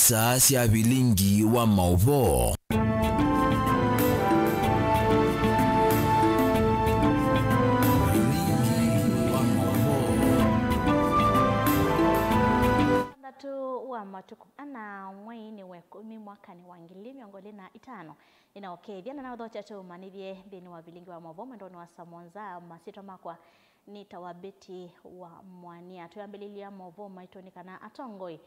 saa cia bilingi wa mauvo. Matuku ana mwaini weko mwaka ni wangili miongoli na itano inaokethia na dhocha tu manivye thini wa bilingi wa mavomo ndo wa Samonza masito makwa ni tawabeti wa mwania tuyambililia mavomo itonikana atongoi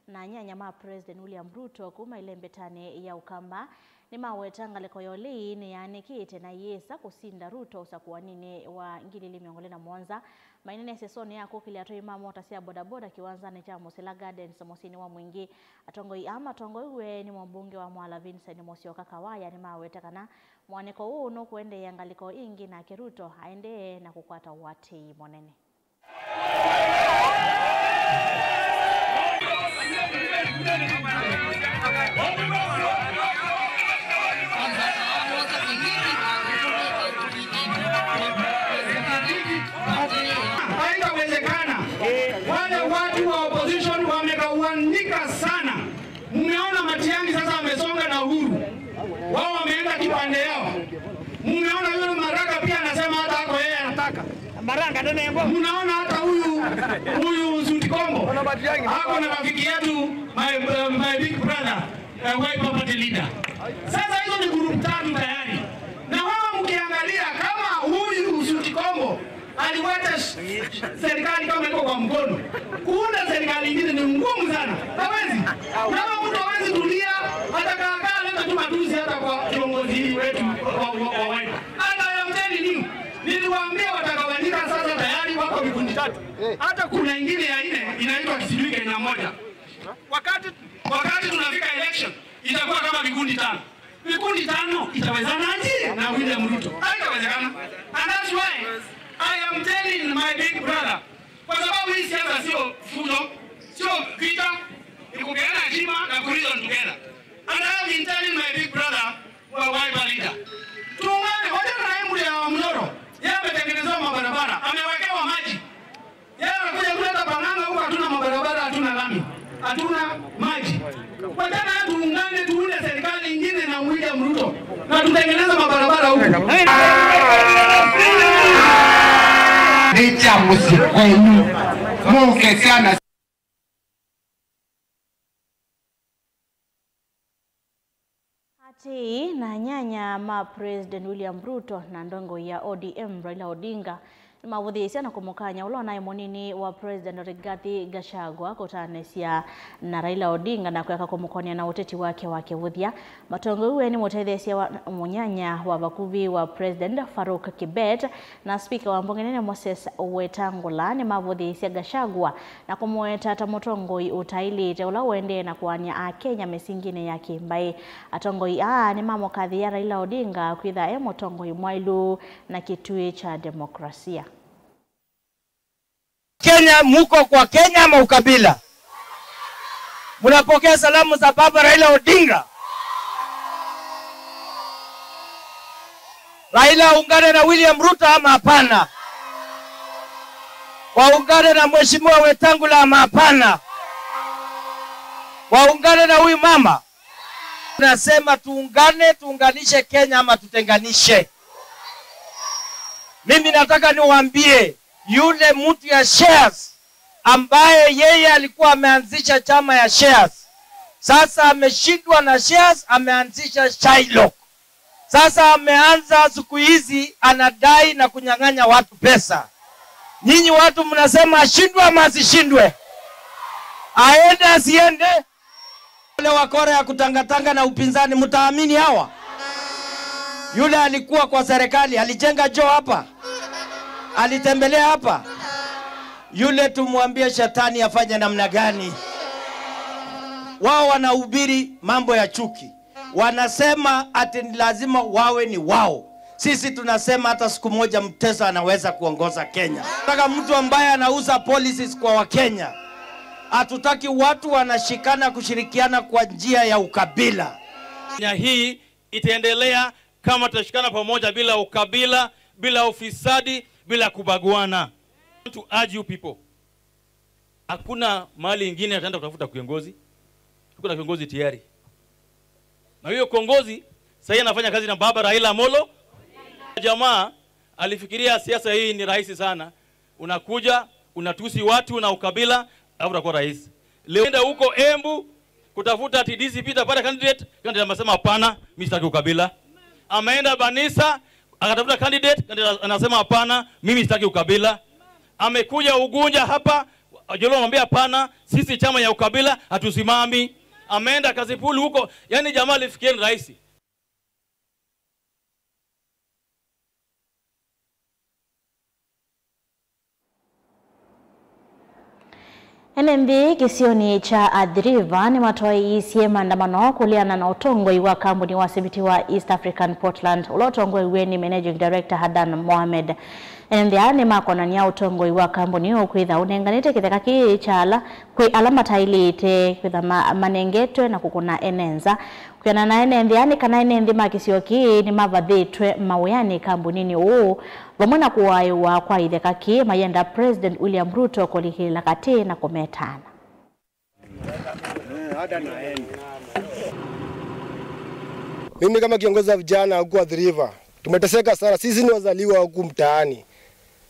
na nyanya ma President William Ruto kuma ile mbetane ya Ukamba ni mawetanga lekoyoli ni yanikite na yesa kusinda Ruto usakuwanini wa ngilili miongoli na Mwanza mainene sesoni yako kiliato imamo utasia bodaboda kiwanza ni cha Mosela Gardens mosini wa mwingi atongoi ama tongoi we ni mbunge wa Mwala Vincent Mosioka Kawaya ni mawetakana mwaneko huu no kuende yangaliko ingi na Keruto aende na kukwata wati monene. Wale watu wa opposition wamegawanyika sana. Mmeona Matiang'i sasa amesonga na Uhuru. Wao wameenda kipande yao. Mmeona yule Maraga pia anasema hata ako yeye anataka. Maraga ndio nembo. Mnaona hata huyu Zundikombo. Hapo na rafiki yetu my big brother, Wiper Party leader. Sasa hizo ni group tatu tayari. Na wao mkiangalia kama huyu Zundikombo aliwacha serikali kama iko kwa mkono. Kuunda serikali nyingine ni ngumu sana. Hawezi. Kama mtu hawezi tulia atakakaa leta tu matusi hata kwa kiongozi wetu wa Wiper. Hata yamteni nini? Niliwaambia watagawanyika sasa tayari wako vikundi tatu. Hata kuna ingine ya nne inaitwa Kisijui Kenya moja. Wakati tunafika election itakuwa kama vikundi tano. Vikundi tano itawezana aje na William Ruto? Haitawezekana. And that's why I am telling my big brother, kwa sababu hii siasa sio fujo, sio vita, ni kupeana heshima na kureason together. And I have been telling my big brother, Wiper leader, tuungane, wacha Raimu ya Mnyoro, yeye ametengenezwa mabarabara, amewekewa maji. Yeye anakuja kuleta Panganga huko hatuna mabarabara, hatuna lami, hatuna maji. Wacha na tuungane tuunde serikali nyingine na William Ruto na tutengeneze mabarabara huko. Nicha musikwenu muke sana Ati na nyanya ma President William Ruto na ndongo ya ODM Raila Odinga mawudhisia na kumukanya ulo na monini wa President Rigathi Gachagua kotanesia na Raila Odinga na kuweka kumukonia na uteti wake wudhia matongo uwe ni mutethesia wa munyanya wa bakuvi wa President Farouk Kibet na speaker wa mbunge Moses Wetangula ni mawudhisia Gachagua na kumueta tamotongoi utaili teula uende na kuwania Kenya mesingine ya kimbai atongoi ni mamo kadhi ya Raila Odinga kuidha motongoi mwailu na kitui cha demokrasia. Kenya muko kwa Kenya ama ukabila? Mnapokea salamu za baba Raila Odinga? Raila ungane na William Ruto ama hapana? Waungane na Mheshimiwa Wetangula ama hapana? Waungane na huyu mama? Tunasema tuungane, tuunganishe Kenya ama tutenganishe? Mimi nataka niwaambie yule mtu ya shares ambaye yeye alikuwa ameanzisha chama ya shares, sasa ameshindwa na shares, ameanzisha Shylock. Sasa ameanza siku hizi anadai na kunyang'anya watu pesa. Nyinyi watu mnasema ashindwe ama asishindwe? Aende asiende? Wale wakora ya kutangatanga na upinzani mtaamini hawa? Yule alikuwa kwa serikali, alijenga joo hapa, alitembelea hapa. Yule tumwambie shetani afanye namna gani? Wao wanahubiri mambo ya chuki. Wanasema ati lazima wawe ni wao. Sisi tunasema hata siku moja Mteso anaweza kuongoza Kenya. Nataka mtu ambaye anauza policies kwa Wakenya. Hatutaki watu wanashikana kushirikiana kwa njia ya ukabila. Hii itaendelea kama tutashikana pamoja bila ukabila, bila ufisadi, bila kubaguana. To urge you people, hakuna mahali ingine ataenda kutafuta kiongozi. tuko na kiongozi tayari. Na huyo kiongozi sasa anafanya kazi na baba Raila Amolo. Jamaa alifikiria siasa hii ni rahisi sana. Unakuja, unatusi watu na ukabila, alafu unakuwa rais. Leo enda huko Embu kutafuta TDC Peter pata candidate, anasema hapana, mimi sitaki ukabila. Ameenda Banisa akatafuta candidate, anasema hapana, mimi sitaki ukabila. Amekuja Ugunja hapa, Jolo anamwambia hapana, sisi chama ya ukabila hatusimami. Ameenda Kasipulu huko, yani jamaa alifikia rais. NMB kisioni cha Athi River ni matoi isie maandamano kuliana na utongoi wa kampuni wa sibiti wa East African Portland ulotongoi weni Managing Director Hadan Mohamed. NMB ni makonania utongoi wa kampuni ukwitha unenganite kitheka kichala kwi alama tailite kwitha manengetwe na kukuna enenza kuyana na NMB ni kana NMB makisio ki ni mavathitwe mawiyani kampunini uu vamwena kuwaiwa kwa itheka ki mayenda President William Ruto kulikila kati na kumetana. Mimi kama kiongozi wa vijana huku Athi River tumeteseka sana. Sisi ni wazaliwa huku mtaani.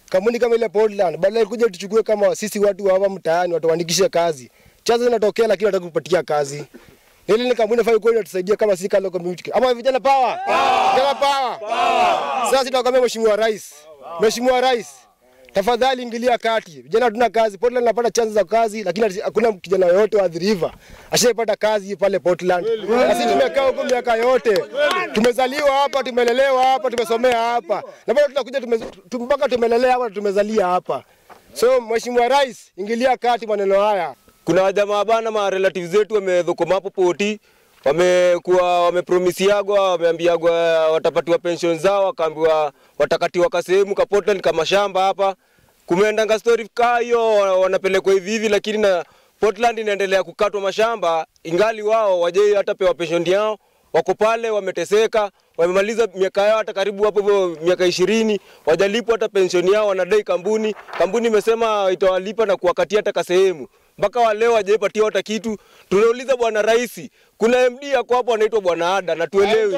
Kampuni kama ile Portland badala kuja tuchukue kama sisi watu wa hapa mtaani watuandikishe kazi. Chazo zinatokea lakini wanataka kupatia kazi. Hili ni kampuni fai kweli tusaidia kama sisi kama community. Ama vijana power. Vijana power. Sasa tutakwambia Mheshimiwa Rais, tafadhali ingilia kati. Vijana hatuna kazi. Portland napata chance za kazi lakini hakuna kijana yote wa Athi River ashapata kazi pale Portland. Sisi tumekaa huko miaka yote. Tumezaliwa hapa, tumelelewa hapa, tumesomea hapa. Na bado tunakuja mpaka tumelelea hapa, tumezalia hapa. So Mheshimiwa Rais, ingilia kati maneno haya. Kuna jamaa bana ma relatives zetu wamedhokoma hapo poti, wamepromisiagwa, wameambiagwa watapatiwa pension zao, wakaambiwa watakatiwa kasehemu ka Portland kama shamba hapa. Kumeendanga story hiyo wanapelekwa hivi lakini na Portland inaendelea kukatwa mashamba ingali wao waje hata pewa pension yao. Wako pale wameteseka, wamemaliza miaka yao hata karibu hapo miaka 20, wajalipwa hata pension yao, wanadai kampuni imesema itawalipa na kuwakatia hata kasehemu. Mpaka wale wajepatia hata kitu. Tunauliza Bwana Rais, kuna MD yako hapo anaitwa Bwana Ada na tuelewi.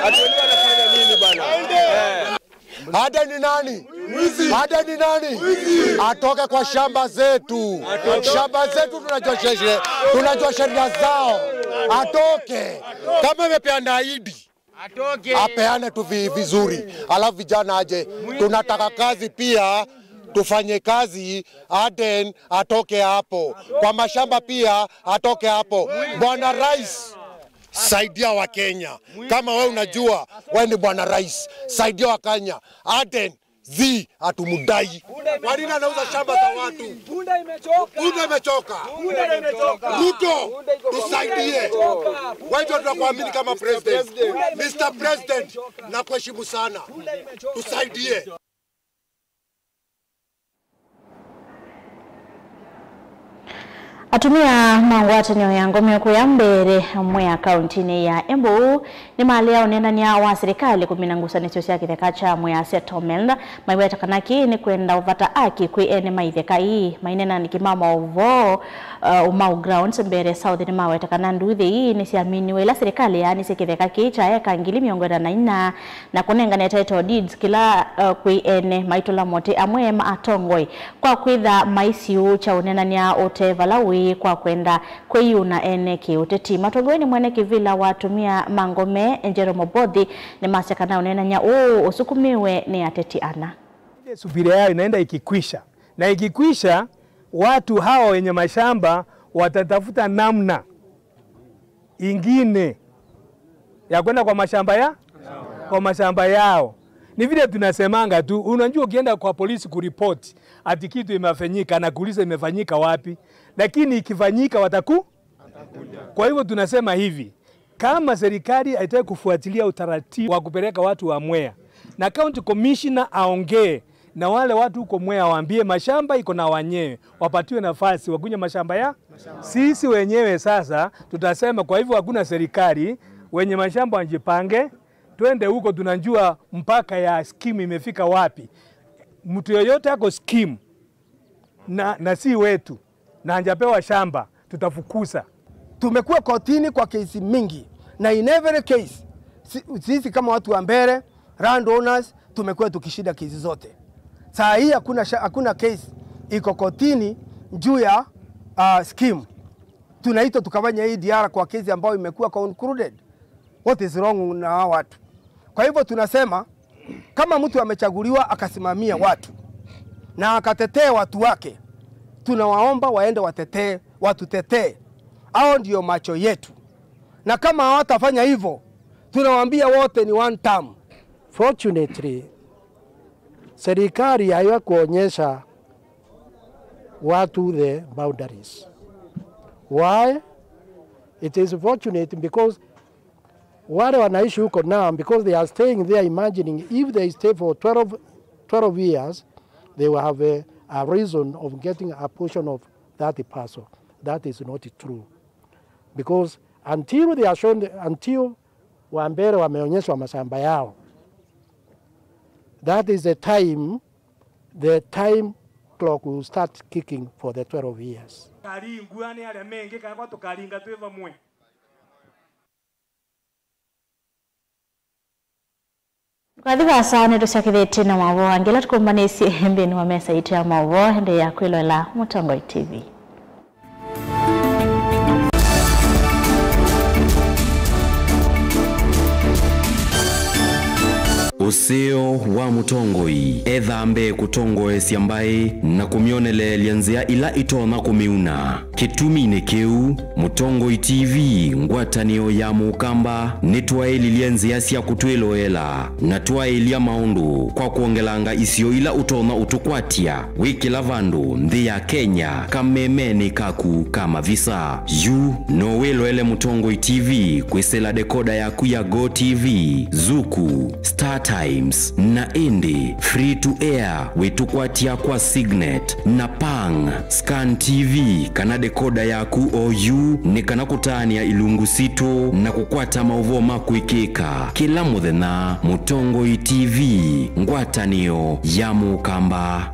Atuelewe anafanya nini bana? Ada ni nani? Ada ni nani? Atoke kwa shamba zetu. Shamba zetu tunajua sheria zao. Atoke. Kama amepeana ahadi, atoke. Apeane tu vizuri. Alafu vijana aje. Tunataka kazi pia. Tufanye kazi, Aden atoke hapo. Kwa mashamba pia atoke hapo. Bwana Rais, saidia wa Kenya. Kama wewe unajua wewe ni Bwana Rais, saidia wa Kenya. Aden atumudai. Kwa nini anauza shamba za watu? Punda imechoka. Ruto, tusaidie. Wewe ndio tunakuamini kama president. Mr. President, nakuheshimu sana. Tusaidie. Atumia mangwatanio ya ngome ya mbere mwe kaunti ya Embu ni mali ya unenania wa serikali kuminangusanisho cia kitheka cha mwe ya settlement maiweta kanaki ni kwenda uvata aki kwi ene maitheka ii mainena ni kimama ovo umau grounds mbere south ni maweta kana nduthi ii ni siamini ila serikali yani sikitheka kicha eka ngili miongoda na kunengane title deeds kila kwi ene maitola mote amwe maatongoi kwa kwitha maisiu cha unenania otevalawi kwa kwenda kweyuna ene kiuteti matogweni mwene kivila watumia mangome Jerome Bodhi ni masekana unenanya usukumiwe ni ateti ana. Subira yao inaenda ikikwisha. Na ikikwisha watu hao wenye mashamba watatafuta namna ingine ya kwenda kwa mashamba yao. Ni vile tunasemanga tu, unajua ukienda kwa polisi kuripoti ati kitu imefanyika na kuuliza imefanyika wapi, lakini ikifanyika watakuja. Kwa hivyo tunasema hivi, kama serikali haitaki kufuatilia utaratibu wa kupeleka watu wa Mwea na county commissioner aongee na wale watu huko Mwea waambie mashamba iko na wenyewe wapatiwe nafasi wakunye mashamba ya sisi wenyewe. Sasa tutasema kwa hivyo hakuna serikali, wenye mashamba wanjipange, twende huko, tunajua mpaka ya scheme imefika wapi. Mtu yoyote ako scheme na si wetu na anjapewa shamba tutafukuza. tumekuwa kotini kwa kesi mingi, na in every case sisi kama watu wa Mbeere land owners tumekuwa tukishinda kesi zote. Saa hii hakuna case iko kotini juu ya scheme. Tunaitwa tukafanya ADR kwa kesi ambayo imekuwa concluded. What is wrong na hao watu? Kwa hivyo tunasema kama mtu amechaguliwa akasimamia watu na akatetee watu wake, tunawaomba waende watetee, watutetee. Hao ndio macho yetu. Na kama hawatafanya hivyo, tunawaambia wote ni one term. Fortunately, serikali haiwakuonyesha watu the boundaries. Why? It is fortunate because wale wanaishi huko now, because they are staying there imagining if they stay for 12 years, they will have a reason of getting a portion of that parcel. That is not true. Because until they are shown, until Wambere wameonyeshwa mashamba yao, that is the time clock will start kicking for the 12 years. Kadhiba sana tushakithete na mawo angela tukombanisi mbeni wa mesa itu ya mawo hende ya kwilola Mutongo TV. Useo wa Mutongoi ethambe kutongoesya mbai na kumionele lianzia ila itona kumiuna kitumine keu. Mutongoi TV ngwatanio ya Mukamba nitwaili lianzia sia kutwiloela na twailia maundu kwa kuongelanga isio ila utona utukwatia wiki lavandu nthi ya Kenya kamemeni kaku kama visa yu no wiloele Mutongoi TV kwisela dekoda yaku ya Go TV, Zuku, Star Times na Indi free to air wetukwatia kwa Signet na Pang Scan TV kana dekoda yaku OU ni kana kutania ilungu sito na kukwata mauvo makuikika kila muthenya. Mutongoi TV ngwatanio ya Mukamba.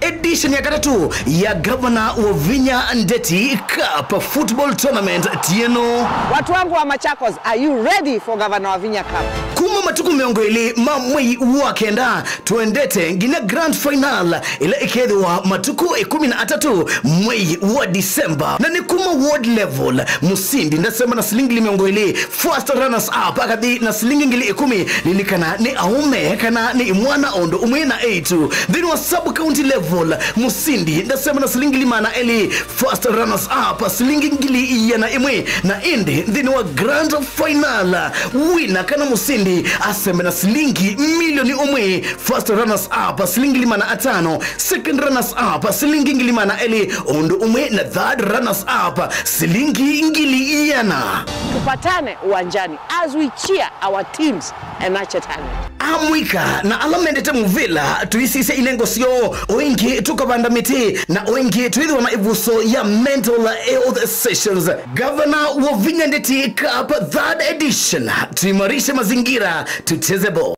Edition ya katatu ya Governor Wavinya Ndeti Cup Football Tournament Tieno. Watu wangu wa Machakos, are you ready for Governor Wavinya Cup? Kuma matuku miongo ili mamwei wakenda tuendete ngine grand final ila ikedhi wa matuku 13 mwei wa Disemba na ni kuma world level musindi ndasema na silingi miongo ili first runners up akadi na silingi ngili 10 lilikana ni aume kana ni mwana ondo umwena 8 then wa sub county level musindi ndasema na silingi limana eli first runners up silingi ngili yana imwe na indi then wa grand final winner kana musindi aseme na silingi milioni umwe. First runners up silingi limana 5, second runners up silingi ngilimana eli ondo umwe na third runners up silingi ngili yana. Tupatane uwanjani as we cheer our teams and nurture talent. Amwika na alamendete muvila tuisise inengo sio oingi tukabanda miti na oingi tuidhiwa na ivuso ya mental health sessions. Governor Wavinya Ndeti Cup 3rd edition, tuimarishe mazingira, tucheze ball.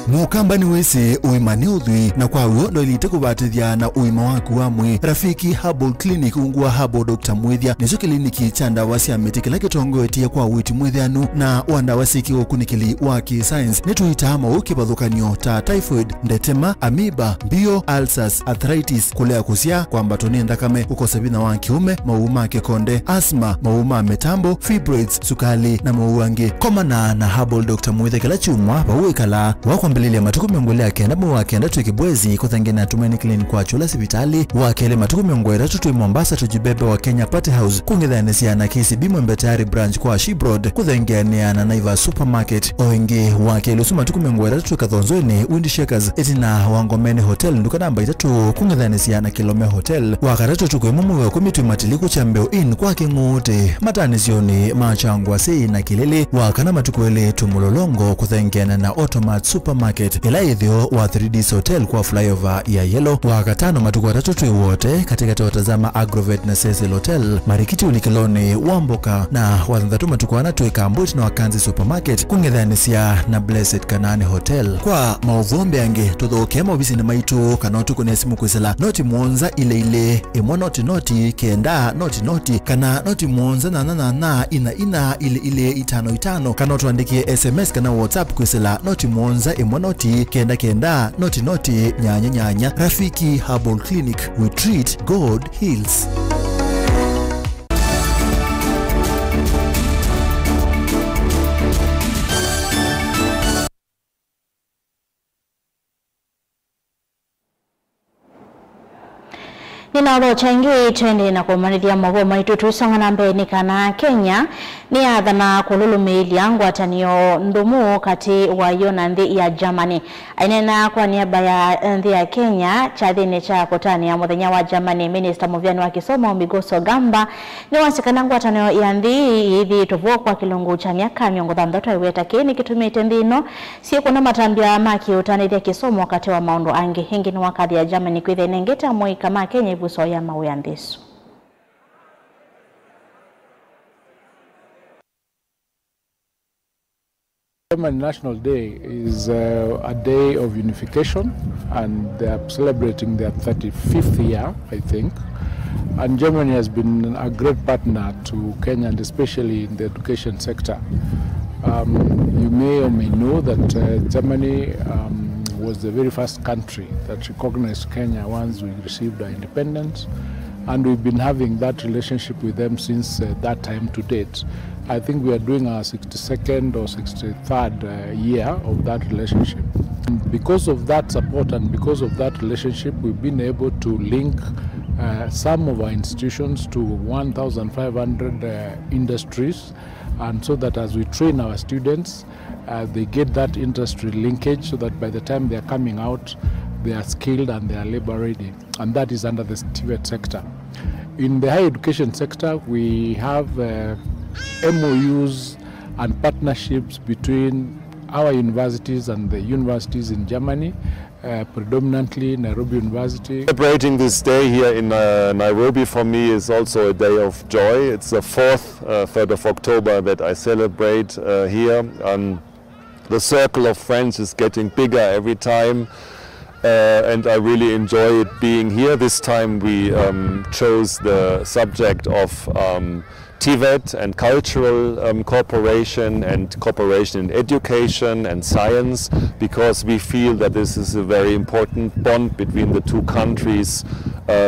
Mukamba ni wese uimani udhui na kwa uondo ilite kubatithia na uima waku wa mwi. Rafiki Herbal Clinic ungua Herbal Dr. Mwithia nizo kliniki chanda wasi amiti kila kitongo etia kwa witi mwithianu na wanda wasiki ukunikili waki science netu itama ukibadhukanio ta typhoid, ndetema, amoeba, bio, ulcers, arthritis, kulea kusia kwa mbatoni ndakame ukosabina wa kiume, mauma kekonde, asma, mauma metambo, fibroids, sukali na mauange. Komana na Herbal Dr. Mwithia kila chumwa bawekala wako mbelele matuku miongole akenda mu wakenda tukibwezi kuthangena Tumaini Clinic kwa chula sibitali wakele matuku miongole tutu Mombasa tujibebe wa Kenya Party House kungedhanisia na KCB Mwembetari branch kwa Shibroad kuthangenia na Naiva Supermarket oingi wakele usuma matuku miongole tutu Kathonzweni Windy Shakers etina Wangomeni Hotel nduka namba 3 kungedhanisia na Kilome Hotel wakatatu tukwemumu wa kumitu matiliku chambeo in kwa kingote matanizioni machangwa sei na kilele wakana matuku ele tumulolongo kuthangena na Automat Supermarket Supermarket ila ithio wa 3D's Hotel kwa flyover ya Yellow. Wakatano matuku watatu twe wote katika watazama Agrovet na Cecil Hotel Marikiti Ulikiloni Wamboka na wathandatu matuku wanatwe Kambut na Wakanzi Supermarket kung'ethanisia na Blessed Kanani Hotel. Kwa mauvombe ange tuthokema obisi na maitu kana tuko ne simu kwisela noti muonza ile imwe noti kenda noti kana noti muonza na ina ile 55 kana tuandikie SMS kana WhatsApp kwisela noti muonza imwe noti kenda noti nyanya. Rafiki Herbal Clinic, we treat, God heals. Ninaodho changi twende na kumarithia mavo maitu tusonga na mbeni kana Kenya ni athana kululumili ngwatanio ndumu kati wa yo na nthi ya Germany. Ainena kwa niaba ya nthi ya Kenya chathini cha kutania muthenya wa Germany Minister Muvyani wa Kisomo Migoso Gamba ni wasikana ngwatanio ya nthi hivi tuvo kwa kilungu cha miaka 60 iweta kini kitumite nthino si kuna matambia maki utanithia Kisomo wakati wa maundu angi hingi ni wakati ya Germany kwithe nengeta moi kama Kenya busoya mauyandisu. German National Day is a day of unification, and they are celebrating their 35th year, I think. And Germany has been a great partner to Kenya, and especially in the education sector. You may or may know that Germany was the very first country that recognized Kenya once we received our independence, and we've been having that relationship with them since that time to date. I think we are doing our 62nd or 63rd year of that relationship. And because of that support and because of that relationship, we've been able to link some of our institutions to 1,500 industries, and so that as we train our students, they get that industry linkage so that by the time they are coming out, they are skilled and they are labor ready. And that is under the TVET sector. In the higher education sector, we have MOUs and partnerships between our universities and the universities in Germany, predominantly Nairobi University. Celebrating this day here in Nairobi for me is also a day of joy. It's the 3rd of October that I celebrate here. The circle of friends is getting bigger every time, and I really enjoy it being here. This time we chose the subject of TVET and cultural cooperation and cooperation in education and science, because we feel that this is a very important bond between the two countries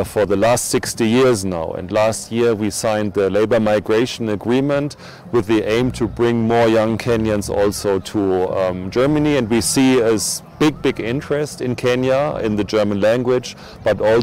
for the last 60 years now. And last year we signed the labor migration agreement with the aim to bring more young Kenyans also to Germany, and we see a big interest in Kenya in the German language, but also